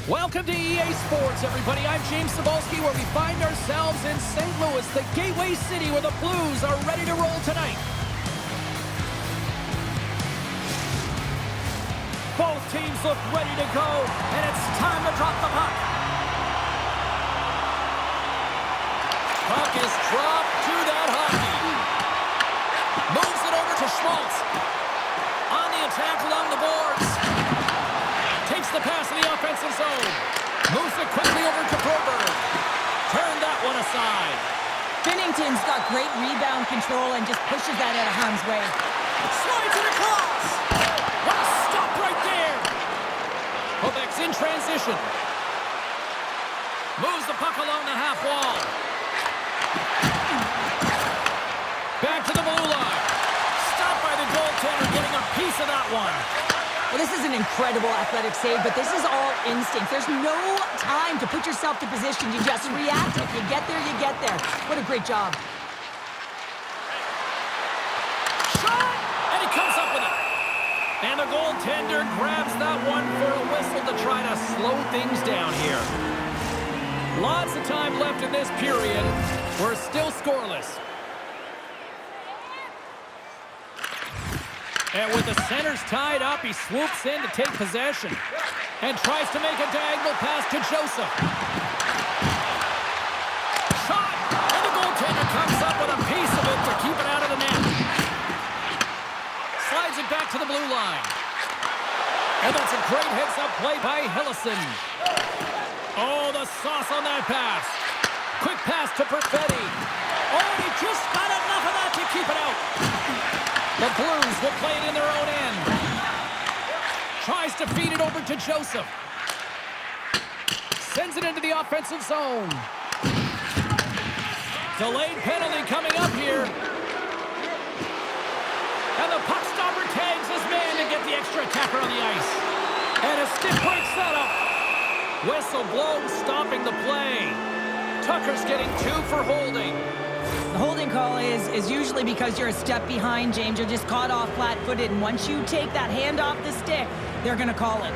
Welcome to EA Sports, everybody. I'm James Cebulski, where we find ourselves in St. Louis, the gateway city where the Blues are ready to roll tonight. Both teams look ready to go, and it's time to drop the puck. Puck is dropped to that hockey. Moves it over to Schmaltz. On the attack along the boards. Takes the pass in the offensive zone. Moves it quickly over to Broberg. Turn that one aside. Binnington's got great rebound control and just pushes that out of harm's way. Slides it across. What a stop right there. Quebec's in transition. Moves the puck along the half wall. Back to the blue line. Stopped by the goaltender, getting a piece of that one. Well, this is an incredible athletic save, but this is all instinct. There's no time to put yourself to position. You just react. If you get there, you get there. What a great job. Shot! And he comes up with it. And the goaltender grabs that one for a whistle to try to slow things down here. Lots of time left in this period. We're still scoreless. And with the centers tied up, he swoops in to take possession and tries to make a diagonal pass to Joseph. Shot! And the goaltender comes up with a piece of it to keep it out of the net. Slides it back to the blue line. And that's a great heads-up play by Hillison. Oh, the sauce on that pass. Quick pass to Perfetti. Oh, he just got enough of that to keep it out. The Blues will play it in their own end. Tries to feed it over to Joseph. Sends it into the offensive zone. Delayed penalty coming up here. And the puck stopper tags his man to get the extra attacker on the ice. And a stick breaks that up. Whistle blown, stopping the play. Tucker's getting 2 for holding. The holding call is usually because you're a step behind, James. You're just caught off flat-footed, and once you take that hand off the stick, they're going to call it.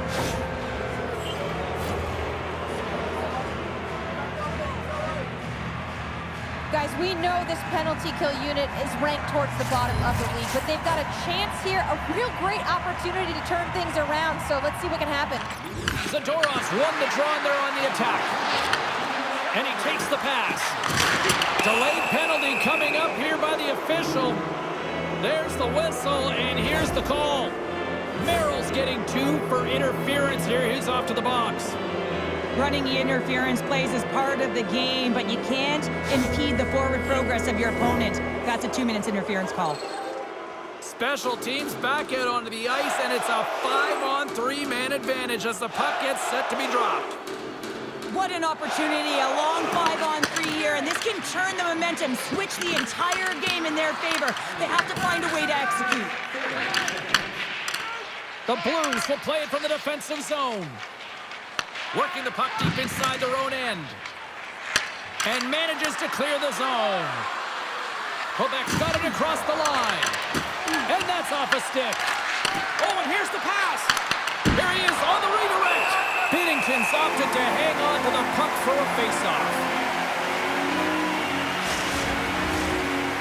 Guys, we know this penalty kill unit is ranked towards the bottom of the league, but they've got a chance here, a real great opportunity to turn things around, so let's see what can happen. Zadorov's won the draw, and they're on the attack. And he takes the pass. Delayed penalty coming up here by the official. There's the whistle, and here's the call. Merrill's getting 2 for interference here. He's off to the box. Running interference plays is part of the game, but you can't impede the forward progress of your opponent. That's a 2-minute interference call. Special teams back out onto the ice, and it's a 5-on-3 man advantage as the puck gets set to be dropped. What an opportunity, a long 5-on-3 here, and this can turn the momentum, switch the entire game in their favor. They have to find a way to execute. The Blues will play it from the defensive zone. Working the puck deep inside their own end. And manages to clear the zone. Quebec's got it across the line. And that's off a stick. Oh, and here's the pass. Here he is on the redirect. Binnington's opted to hang on to the puck for a face-off.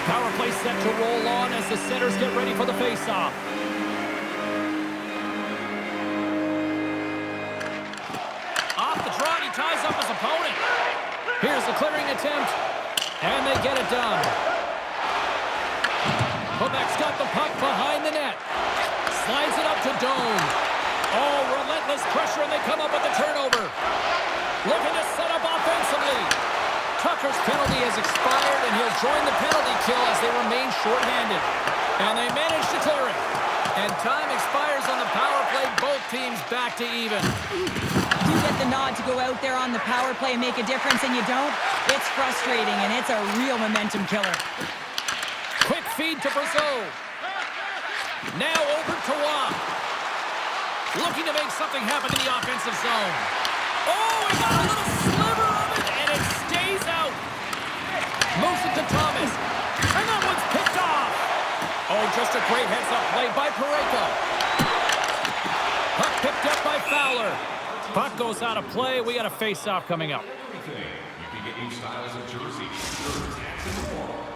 Power play set to roll on as the centers get ready for the face-off. Off the draw, he ties up his opponent. Here's the clearing attempt, and they get it done. Quebec's got the puck behind the net. Slides it up to Dome. Oh, relentless pressure, and they come up with the turnover. Looking to set up offensively. Tucker's penalty has expired, and he'll join the penalty kill as they remain shorthanded. And they manage to clear it. And time expires on the power play. Both teams back to even. You get the nod to go out there on the power play and make a difference, and you don't. It's frustrating, and it's a real momentum killer. Quick feed to Brazeau. Now over to Waugh. Looking to make something happen in the offensive zone. Oh, he got a little sliver of it, and it stays out. Moves it to Thomas. And that one's picked off. Oh, just a great heads-up play by Parayko. Puck picked up by Fowler. Puck goes out of play. We got a face-off coming up.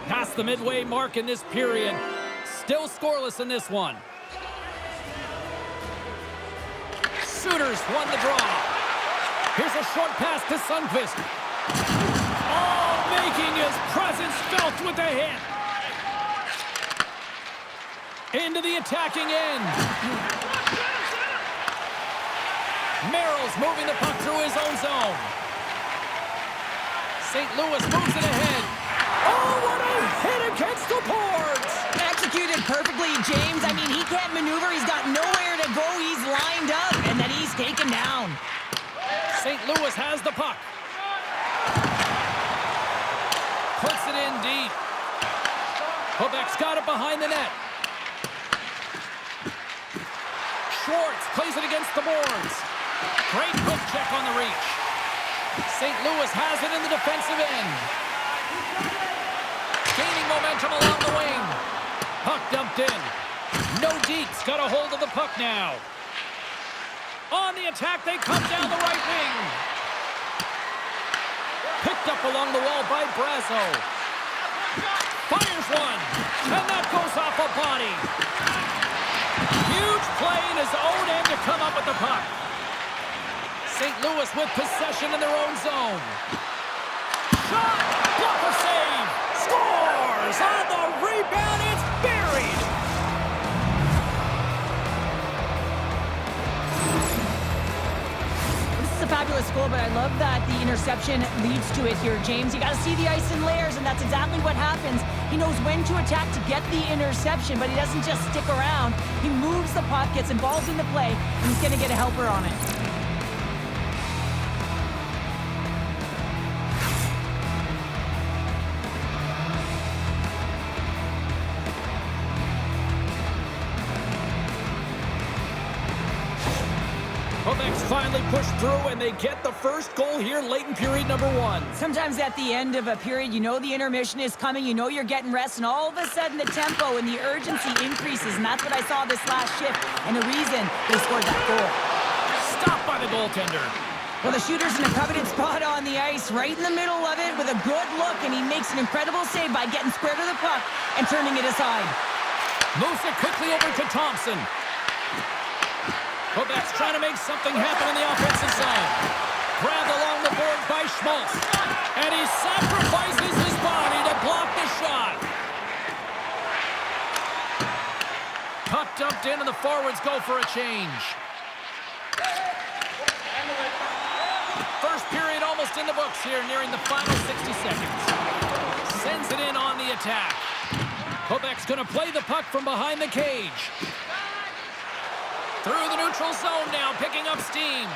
Past the midway mark in this period. Still scoreless in this one. Sooners won the draw. Here's a short pass to Sundqvist. Oh, making his presence felt with a hit. Into the attacking end. Merrill's moving the puck through his own zone. St. Louis moves it ahead. Oh, what a hit against the boards! Executed perfectly, James. I mean, he can't maneuver. He's got nowhere to go. He's lined up, and then he's taken down. St. Louis has the puck. Puts it in deep. Quebec's got it behind the net. Schwartz plays it against the boards. Great hook check on the reach. St. Louis has it in the defensive end. Gaining momentum along the wing. Puck dumped in. Nordiques got a hold of the puck now. On the attack, they come down the right wing. Picked up along the wall by Brazo. Fires one. And that goes off a body. Huge play in his own end to come up with the puck. St. Louis with possession in their own zone. Shot! Blocker save! Scores! On the rebound, it's buried! This is a fabulous goal, but I love that the interception leads to it here, James. You got to see the ice in layers, and that's exactly what happens. He knows when to attack to get the interception, but he doesn't just stick around. He moves the puck, gets involved in the play, and he's going to get a helper on it. Quebec's finally pushed through, and they get the first goal here late in period number 1. Sometimes at the end of a period, you know the intermission is coming, you know you're getting rest, and all of a sudden the tempo and the urgency increases, and that's what I saw this last shift, and the reason they scored that goal. Stopped by the goaltender. Well, the shooter's in a coveted spot on the ice, right in the middle of it with a good look, and he makes an incredible save by getting square to the puck and turning it aside. Moves it quickly over to Thompson. Quebec's trying to make something happen on the offensive side. Grabbed along the boards by Schmaltz. And he sacrifices his body to block the shot. Puck dumped in, and the forwards go for a change. First period almost in the books here, nearing the final 60 seconds. Sends it in on the attack. Quebec's going to play the puck from behind the cage. Through the neutral zone now, picking up steam.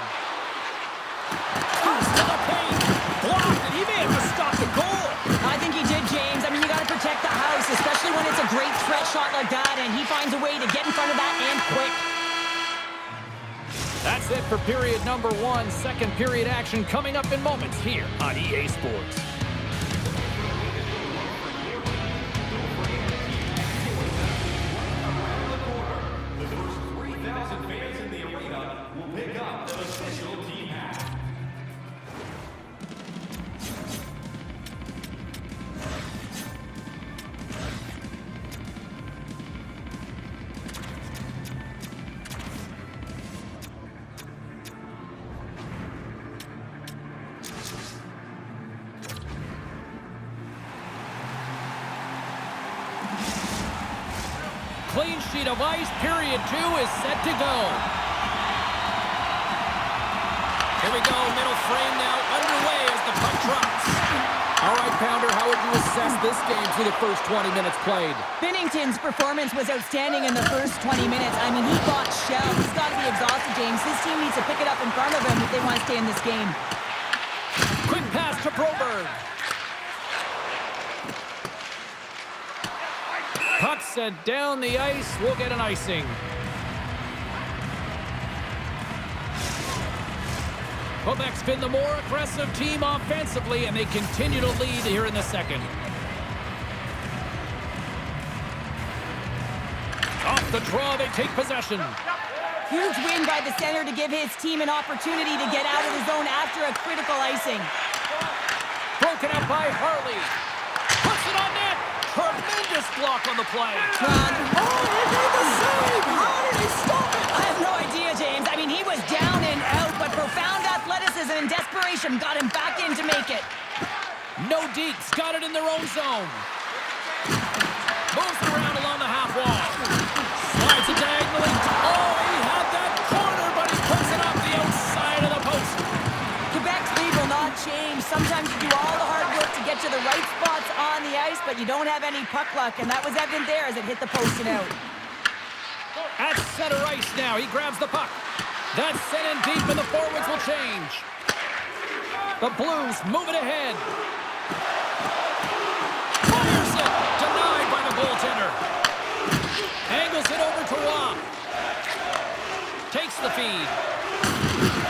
Goes to the paint. Blocked, and he may have to stop the goal. I think he did, James. I mean, you got to protect the house, especially when it's a great threat shot like that, and he finds a way to get in front of that and quick. That's it for period number 1. Second period action coming up in moments here on EA Sports. Clean sheet of ice. Period 2 is set to go. Here we go. Middle frame now underway as the puck drops. All right, Pounder, how would you assess this game through the first 20 minutes played? Binnington's performance was outstanding in the first 20 minutes. I mean, he got shelled. He's got to be exhausted, James. This team needs to pick it up in front of him if they want to stay in this game. Quick pass to Broberg. Puck sent down the ice. We'll get an icing. Quebec's been the more aggressive team offensively, and they continue to lead here in the second. Off the draw, they take possession. Huge win by the center to give his team an opportunity to get out of the zone after a critical icing. Broken up by Harley. Puts it on net. Tremendous block on the play. Oh, he made the save! How did he stop it? I have no idea, James. I mean, he was down and out, but profound athleticism and desperation got him back in to make it. Nordiques got it in their own zone. Moves around along the half wall. Slides it diagonally. Oh, he had that corner, but he puts it off the outside of the post. Quebec's lead will not change. Sometimes you do all the hard work to get to the right spots on the ice, but you don't have any puck luck, and that was evident there as it hit the post and out. At center ice now, he grabs the puck. That's sent in deep, and the forwards will change. The Blues move it ahead. Fires it! Denied by the goaltender. Angles it over to Rob. Takes the feed.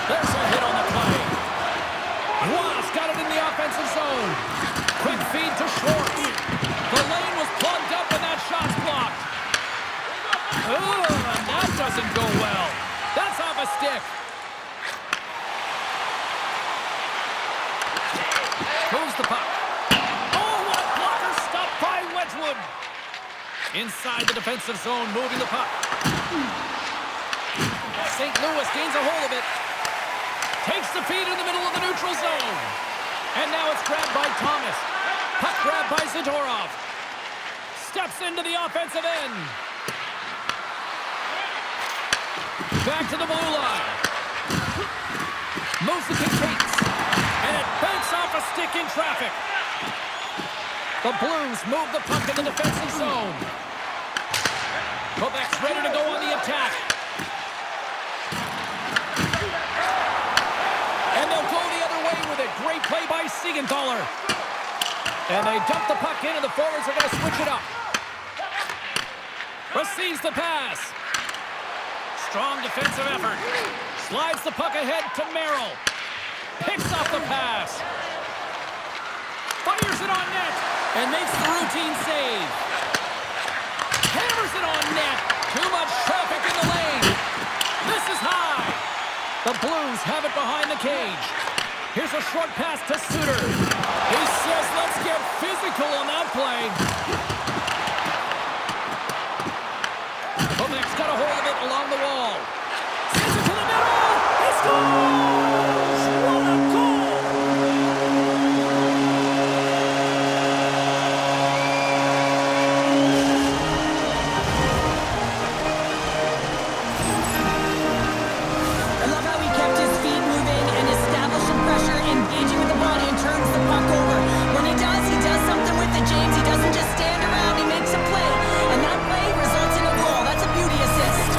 There's a hit on the play. Ross got it in the offensive zone. Quick feed to Schwartz. The lane was plugged up and that shot's blocked. Ooh, and that doesn't go well. That's off a stick. Moves the puck. Oh, what a blocker stopped by Wedgewood. Inside the defensive zone, moving the puck. St. Louis gains a hold of it. Takes the feed in the middle of the neutral zone. And now it's grabbed by Thomas. Puck grabbed by Zadorov. Steps into the offensive end. Back to the blue line. Moves the kick takes. And it banks off a stick in traffic. The Blues move the puck in the defensive zone. Quebec's ready to go on the attack. And they'll go the other way with it. Great play by Siegenthaler. And they dump the puck in, and the forwards are going to switch it up. Receives the pass. Strong defensive effort. Slides the puck ahead to Merrill. Picks off the pass. Fires it on net. And makes the routine save. Hammers it on net. Too much traffic in the lane. This is high. The Blues have it behind the cage. Here's a short pass to Suter. He says, let's get physical on that play. Quebec's got a hold of it along the wall. Sends it to the middle. He scores! What a goal! I love how he kept his feet moving and establishing pressure, engaging with the body and turns the puck over. When he does something with it, James. He doesn't just stand around, he makes a play. And that play results in a goal. That's a beauty assist.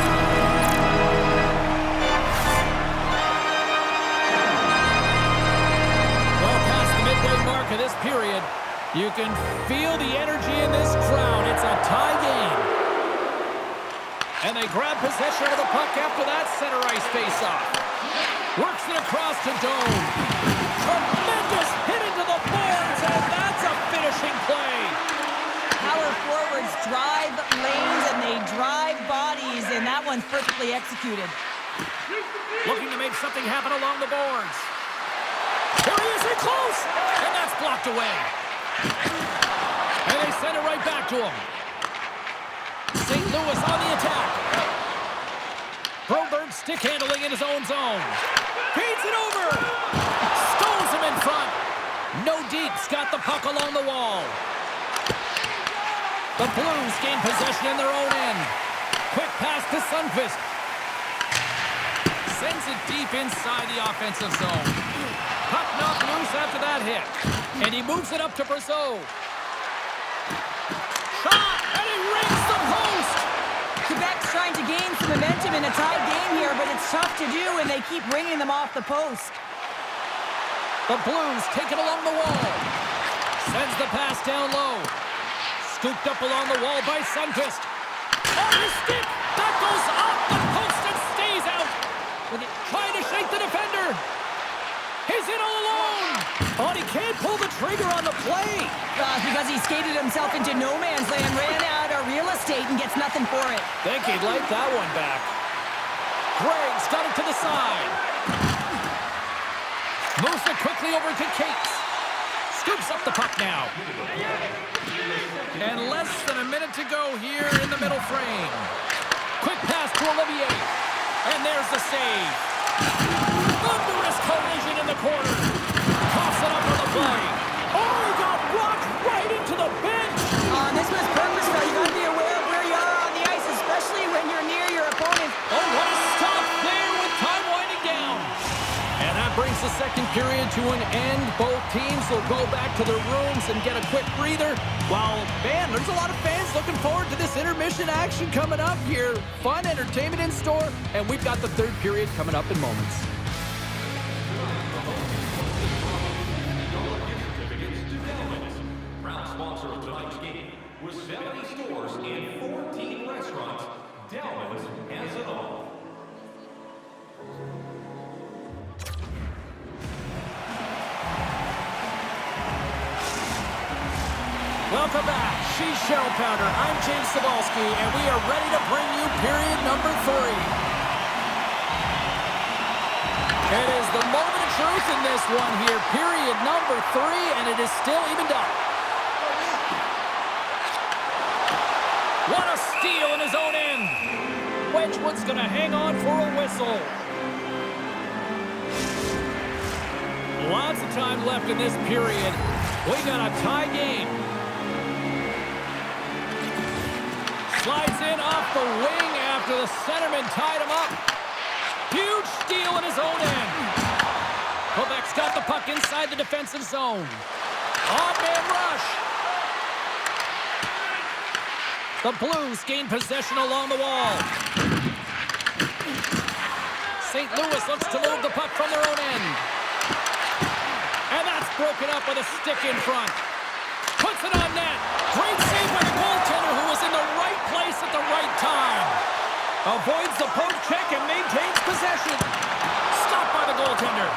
Well past the midway mark of this period, you can feel the energy in this crowd. It's a tie game. And they grab possession of the puck after that center ice face-off. Works it across to Dome. Tremendous hit into the boards, and that's a finishing play. Power forwards drive lanes and they drive bodies, and that one's perfectly executed. Looking to make something happen along the boards. Here he is in close, and that's blocked away. And they send it right back to him. St. Louis on the attack. Broberg stick handling in his own zone. Feeds it over. Stones him in front. Nordiques got the puck along the wall. The Blues gain possession in their own end. Quick pass to Sundqvist. Sends it deep inside the offensive zone. Puck knocked loose after that hit. And he moves it up to Brazeau. Shot! And he rings the post! Quebec's trying to gain some momentum in a tied game here, but it's tough to do, and they keep ringing them off the post. The Blues take it along the wall. Sends the pass down low. Scooped up along the wall by Sundqvist. On his stick! That goes off the post and stays out! With it trying to shake the defender. He's in all alone! Oh, he can't pull the trigger on the play! Because he skated himself into no man's land, ran out of real estate, and gets nothing for it. Think he'd like that one back. Gregg's got it to the side. Moves it quickly over to Cates. Scoops up the puck now. And less than a minute to go here in the middle frame. Quick pass to Olivier. And there's the save. Thunderous collision in the corner. Toss it up on the play. Oh, he got blocked right into the bench. This was purposeful. You got to be aware of where you are on the ice, especially when you're near your opponent. Oh, what a stop there with time winding down. And that brings the second period to an end. Both teams will go back to their rooms and get a quick breather. While, man, there's a lot of fans looking forward to this intermission action coming up here. Fun entertainment in store, and we've got the third period coming up in moments. Proud sponsor of tonight's game, with 70 stores and 14 restaurants, Delman's has it all. Welcome back. She's Cheryl Pounder. I'm James Cebulski, and we are ready to bring you period number 3. It is the moment of truth in this one here. Period number 3, and it is still evened up. What a steal in his own end. Wedgewood's going to hang on for a whistle. Lots of time left in this period. We got a tie game. Slides in off the wing after the centerman tied him up. Huge steal in his own end. Quebec's got the puck inside the defensive zone. On-man rush. The Blues gain possession along the wall. St. Louis looks to move the puck from their own end. And that's broken up with a stick in front. Puts it on net. Great save by the goaltender, who was in the right place at the right time. Avoids the poke check and maintains possession. Stopped by the goaltender.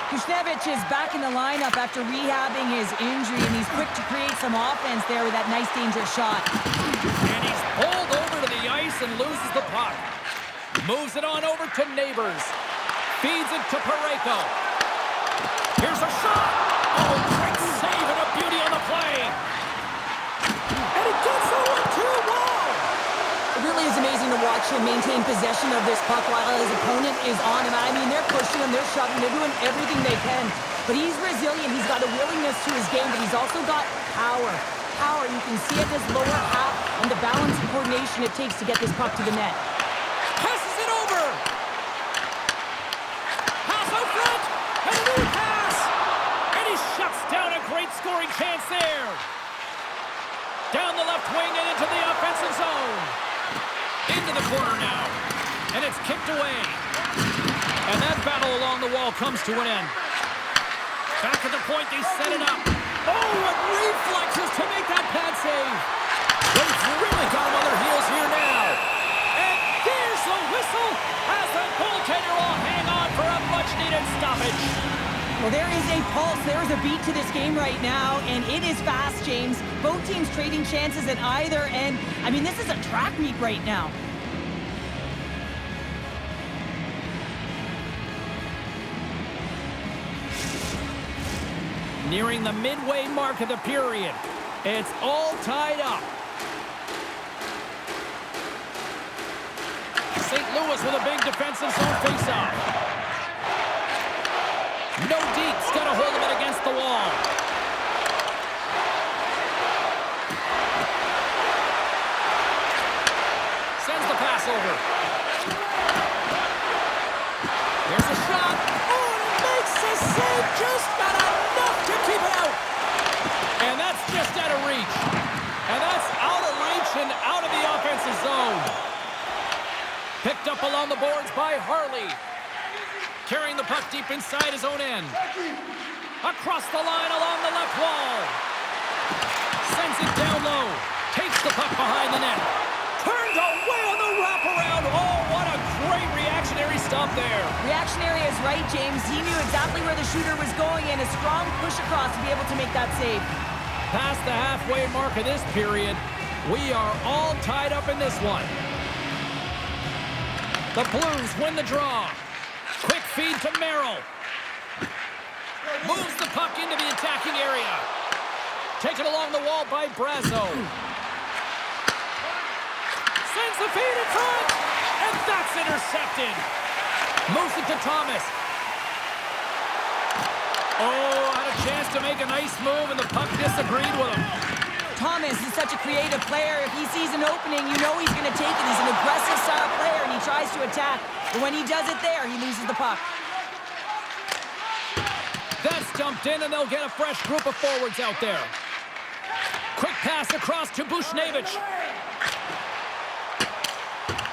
Kuznevich is back in the lineup after rehabbing his injury, and he's quick to create some offense there with that nice dangerous shot. And he's pulled over to the ice and loses the puck. Moves it on over to Neighbors. Feeds it to Parayko. Here's a shot. Oh, great save and a beauty on the play. And it gets over to the wall. It really is amazing to watch him maintain possession of this puck while his opponent is on him. I mean, they're pushing him, they're shoving, they're doing everything they can. But he's resilient. He's got a willingness to his game, but he's also got power. Power, you can see it in his lower half and the balance and coordination it takes to get this puck to the net. Passes it over. Pass out front. And a new pass. And he shuts down a great scoring chance there. Down the left wing and into the offensive zone. Into the corner now. And it's kicked away. And that battle along the wall comes to an end. Back at the point, they set it up. Oh, what reflexes to make that pad save. They've really got him on their heels here now. And there's the whistle as the goaltender will hang on for a much-needed stoppage. Well, there is a pulse, there is a beat to this game right now, and it is fast, James. Both teams trading chances at either end. I mean, this is a track meet right now. Nearing the midway mark of the period. It's all tied up. St. Louis with a big defensive zone faceoff. Nordiques got a hold of it against the wall. Sends the pass over. There's a shot. Oh, and it makes a save. Just got enough to keep it out. And that's just out of reach. And that's out of reach and out of the offensive zone. Picked up along the boards by Harley. Carrying the puck deep inside his own end. Across the line along the left wall. Sends it down low. Takes the puck behind the net. Turned away on the wraparound. Oh, what a great reactionary stop there. Reactionary is right, James. He knew exactly where the shooter was going, and a strong push across to be able to make that save. Past the halfway mark of this period, we are all tied up in this one. The Blues win the draw. Quick feed to Merrill. Moves the puck into the attacking area. Taken along the wall by Brazo. Sends the feed in front. And that's intercepted. Moves it to Thomas. Oh, had a chance to make a nice move, and the puck disagreed with him. Thomas is such a creative player. If he sees an opening, you know he's going to take it. He's an aggressive style player, and he tries to attack. But when he does it there, he loses the puck. That's dumped in, and they'll get a fresh group of forwards out there. Quick pass across to Buchnevich.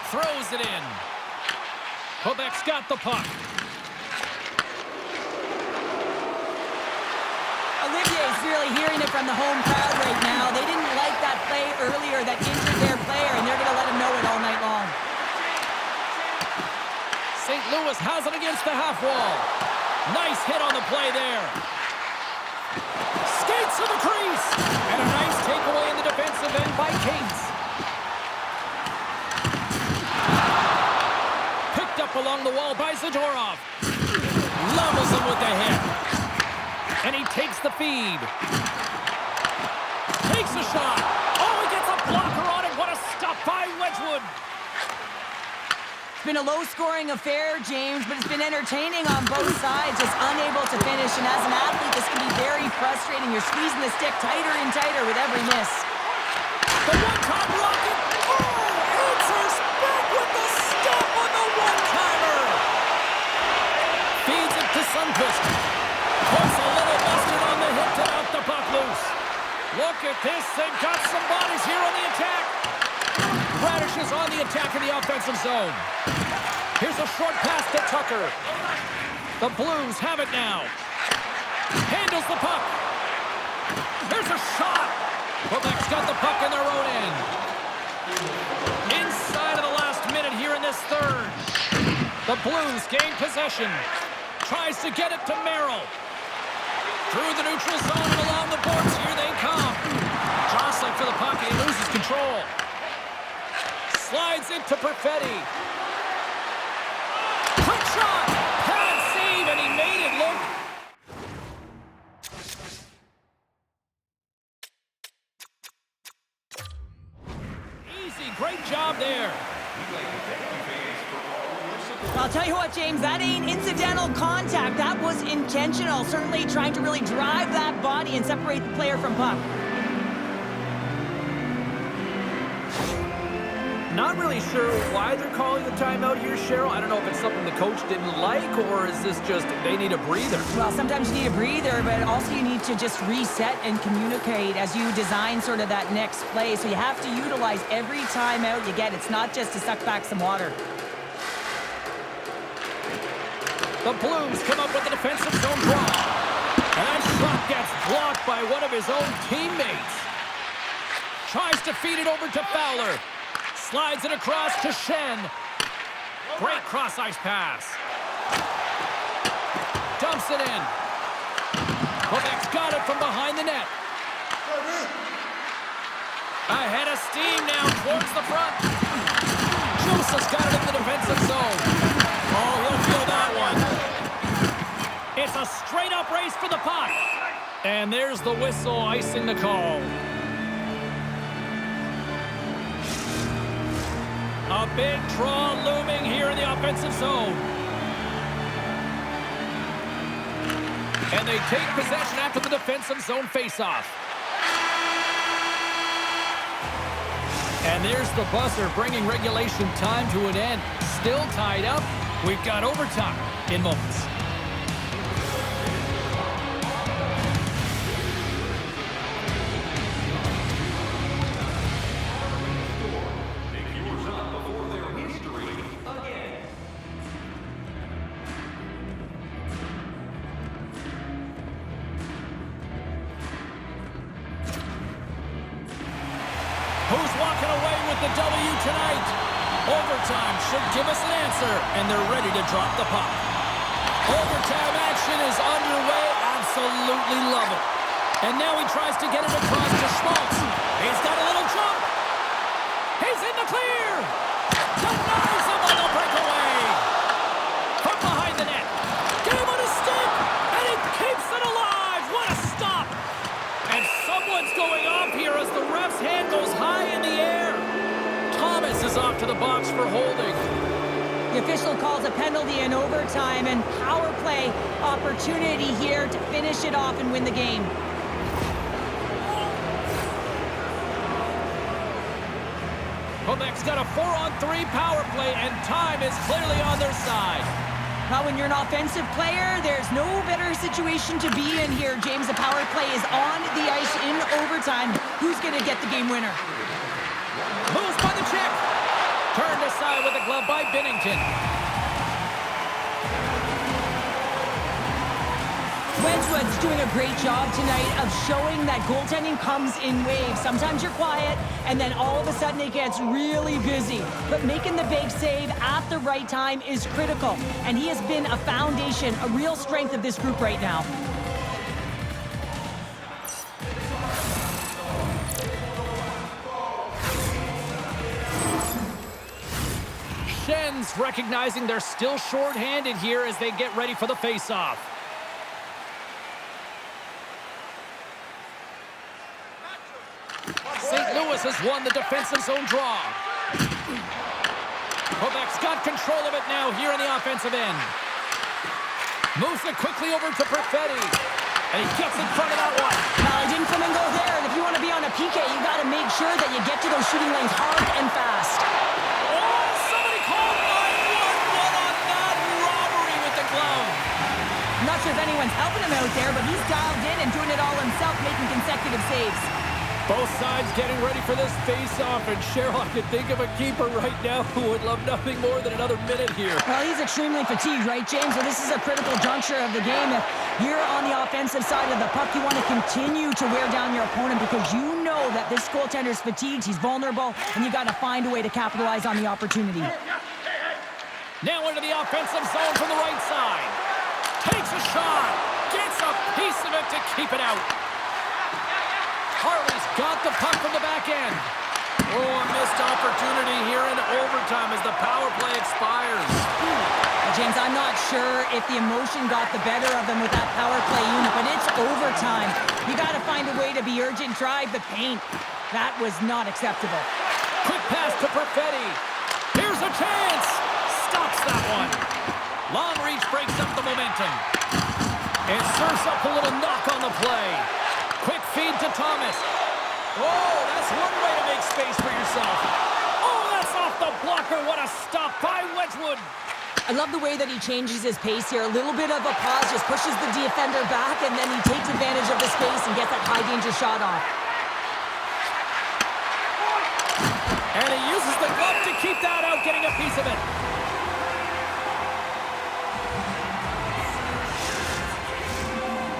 Throws it in. Quebec's got the puck. Olivier's really hearing it from the home crowd right now. They didn't like that play earlier that injured their player, and they're going to let him know it all night long. St. Louis has it against the half wall. Nice hit on the play there. Skates to the crease. And a nice takeaway in the defensive end by Cates. Picked up along the wall by Zadorov. Levels him with the hit. And he takes the feed. Takes a shot. Oh, he gets a blocker on it. What a stop by Wedgewood. It's been a low-scoring affair, James, but it's been entertaining on both sides, just unable to finish. And as an athlete, this can be very frustrating. You're squeezing the stick tighter and tighter with every miss. The one-time rocket. Oh, answers back with the stop on the one-timer. Feeds it to Sundqvist. Puts a little mustard on the hip to knock the puck loose. Look at this. They've got some bodies here on the attack. Radish is on the attack in the offensive zone. Here's a short pass to Tucker. The Blues have it now. Handles the puck. There's a shot. Quebec's got the puck in their own end. Inside of the last minute here in this third. The Blues gain possession. Tries to get it to Merrill. Through the neutral zone and along the boards. Here they come. Jostling for the puck, and he loses control. Slides into Perfetti. Quick shot. Pad save, and he made it look. Easy. Great job there. I'll tell you what, James, that ain't incidental contact. That was intentional. Certainly trying to really drive that body and separate the player from puck. Not really sure why they're calling the timeout here, Cheryl. I don't know if it's something the coach didn't like, or is this just they need a breather? Well, sometimes you need a breather, but also you need to just reset and communicate as you design sort of that next play. So you have to utilize every timeout you get. It's not just to suck back some water. The Blues come up with the defensive zone draw. And that shot gets blocked by one of his own teammates. Tries to feed it over to Fowler. Slides it across to Shen. Great cross-ice pass. Dumps it in. Quebec's got it from behind the net. Ahead of steam now towards the front. Joseph's got it in the defensive zone. Oh, he'll feel that one. It's a straight-up race for the puck. And there's the whistle icing the call. A big draw looming here in the offensive zone. And they take possession after the defensive zone face-off. And there's the buzzer bringing regulation time to an end. Still tied up. We've got overtime in moments. Who's walking away with the W tonight? Overtime should give us an answer, and they're ready to drop the puck. Overtime action is underway. Absolutely love it. And now he tries to get it across to Schmaltz. He's got a little jump. He's in the clear. Denies him on the breakaway. calls a penalty in overtime, and power play opportunity here to finish it off and win the game. Quebec's got a 4-on-3 power play, and time is clearly on their side. Now, when you're an offensive player, there's no better situation to be in here, James. The power play is on the ice in overtime. Who's going to get the game winner? Moves by the check. Turned aside with a glove by Binnington. Wedgewood's doing a great job tonight of showing that goaltending comes in waves. Sometimes you're quiet, and then all of a sudden it gets really busy. But making the big save at the right time is critical. And he has been a foundation, a real strength of this group right now. Shen's recognizing they're still short-handed here as they get ready for the face-off. St. Louis has won the defensive zone draw. Quebec's got control of it now here in the offensive end. Moves it quickly over to Perfetti. And he gets in front of that one. Well, he didn't come and go there. And if you want to be on a PK, you got to make sure that you get to those shooting lanes hard and fast. Oh, somebody called 911 on that robbery with the glove. I'm not sure if anyone's helping him out there, but he's dialed in and doing it all himself, making consecutive saves. Both sides getting ready for this face-off, and Cheryl, I could think of a keeper right now who would love nothing more than another minute here. Well, he's extremely fatigued, right, James? So this is a critical juncture of the game. If you're on the offensive side of the puck, you want to continue to wear down your opponent because you know that this goaltender's fatigued, he's vulnerable, and you got to find a way to capitalize on the opportunity. Now into the offensive zone from the right side. Takes a shot. Gets a piece of it to keep it out. Harley's got the puck from the back end. Oh, a missed opportunity here in overtime as the power play expires. Well, James, I'm not sure if the emotion got the better of them with that power play unit, but it's overtime. You got to find a way to be urgent, drive the paint. That was not acceptable. Quick pass to Perfetti. Here's a chance. Stops that one. Long reach breaks up the momentum. And serves up a little knock on the play. Quick feed to Thomas. Oh, that's one way to make space for yourself. Oh, that's off the blocker. What a stop by Wedgewood. I love the way that he changes his pace here. A little bit of a pause, just pushes the defender back, and then he takes advantage of the space and gets that high-danger shot off. And he uses the glove to keep that out, getting a piece of it.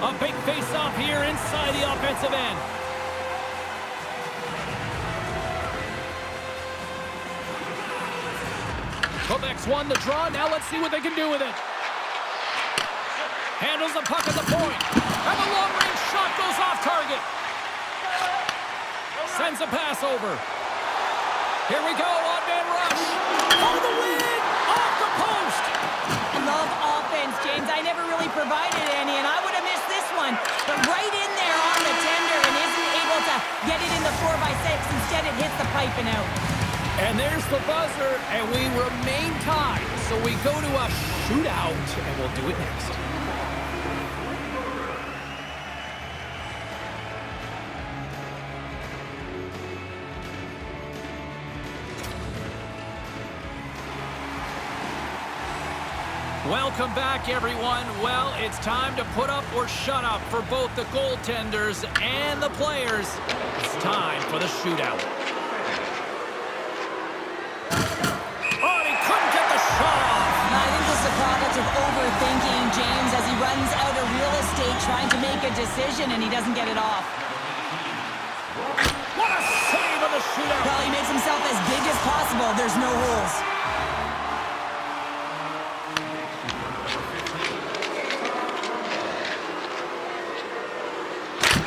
A big face-off here inside the offensive end. Quebec's won the draw. Now let's see what they can do with it. Handles the puck at the point. And the long-range shot goes off target. Sends a pass over. Here we go, on-man rush. For the win! Off the post! I love offense, James. I never really provided any, and I would have missed this one. But right in there on the tender and isn't able to get it in the 4x6. Instead, it hits the pipe and out. And there's the buzzer, and we remain tied. So we go to a shootout, and we'll do it next. Welcome back, everyone. Well, it's time to put up or shut up for both the goaltenders and the players. It's time for the shootout. Oh, and he couldn't get the shot off. I think this is a product of overthinking, James, as he runs out of real estate trying to make a decision, and he doesn't get it off. What a save on the shootout. Well, he makes himself as big as possible. There's no holes.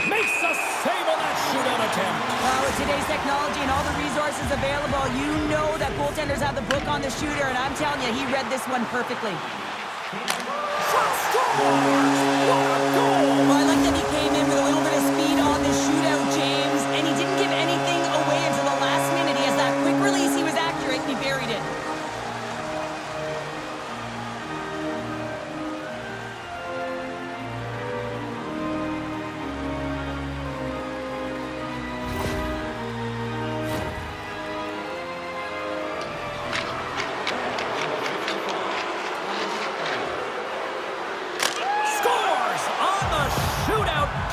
Makes a save on that shootout attempt. Well, with today's technology and all the resources available, you know that goaltenders have the book on the shooter, and I'm telling you, he read this one perfectly. Shot scores! What a goal! Well, I like that he came in with a little bit of speed on the shootout, James, and he didn't give anything away until the last minute. He has that quick release. He was accurate, and he buried it.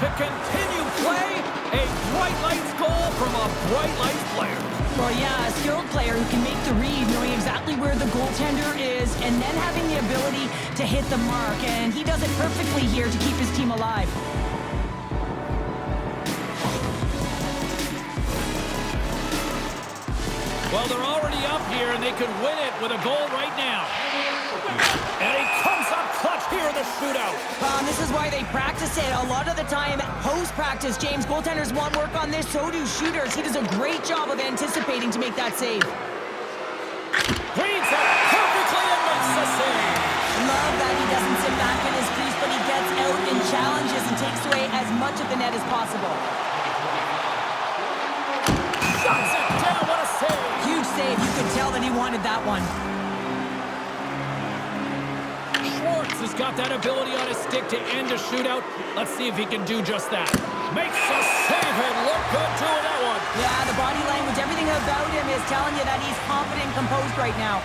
to continue play. A bright lights goal from a bright lights player. Well, yeah, a skilled player who can make the read, knowing exactly where the goaltender is, and then having the ability to hit the mark. And he does it perfectly here to keep his team alive. Well, they're already up here, and they could win it with a goal right now. And he comes up clutch here in the shootout. This is why they practice it. A lot of the time, post-practice, James, goaltenders want work on this, so do shooters. He does a great job of anticipating to make that save. Reads it perfectly and makes the save. Love that he doesn't sit back in his crease, but he gets out and challenges and takes away as much of the net as possible. Shuts it down, what a save. Huge save. You could tell that he wanted that one. Schwartz has got that ability on his stick to end a shootout. Let's see if he can do just that. Makes a save and look good doing that one. Yeah, the body language, everything about him is telling you that he's confident and composed right now.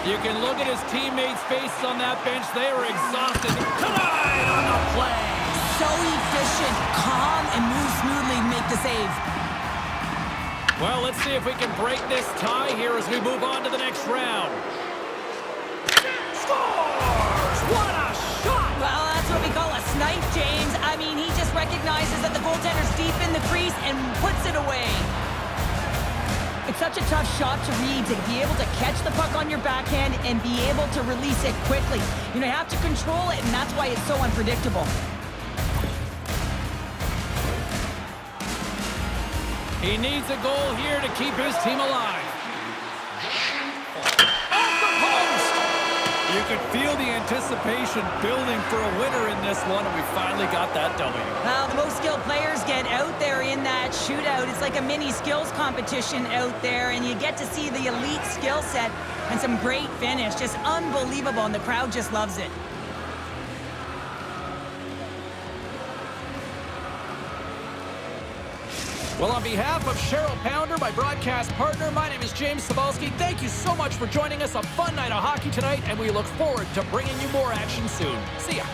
You can look at his teammates' faces on that bench. They were exhausted. Tonight on the play. So efficient, calm, and moves smoothly to make the save. Well, let's see if we can break this tie here as we move on to the next round. Scores! What a shot! Well, that's what we call a snipe, James. I mean, he just recognizes that the goaltender's deep in the crease and puts it away. It's such a tough shot to read, to be able to catch the puck on your backhand and be able to release it quickly. You know, you have to control it, and that's why it's so unpredictable. He needs a goal here to keep his team alive. Off the post! You could feel the anticipation building for a winner in this one, and we finally got that W. Well, the most skilled players get out there in that shootout. It's like a mini skills competition out there, and you get to see the elite skill set and some great finish. Just unbelievable, and the crowd just loves it. Well, on behalf of Cheryl Pounder, my broadcast partner, my name is James Cebulski. Thank you so much for joining us. A fun night of hockey tonight, and we look forward to bringing you more action soon. See ya.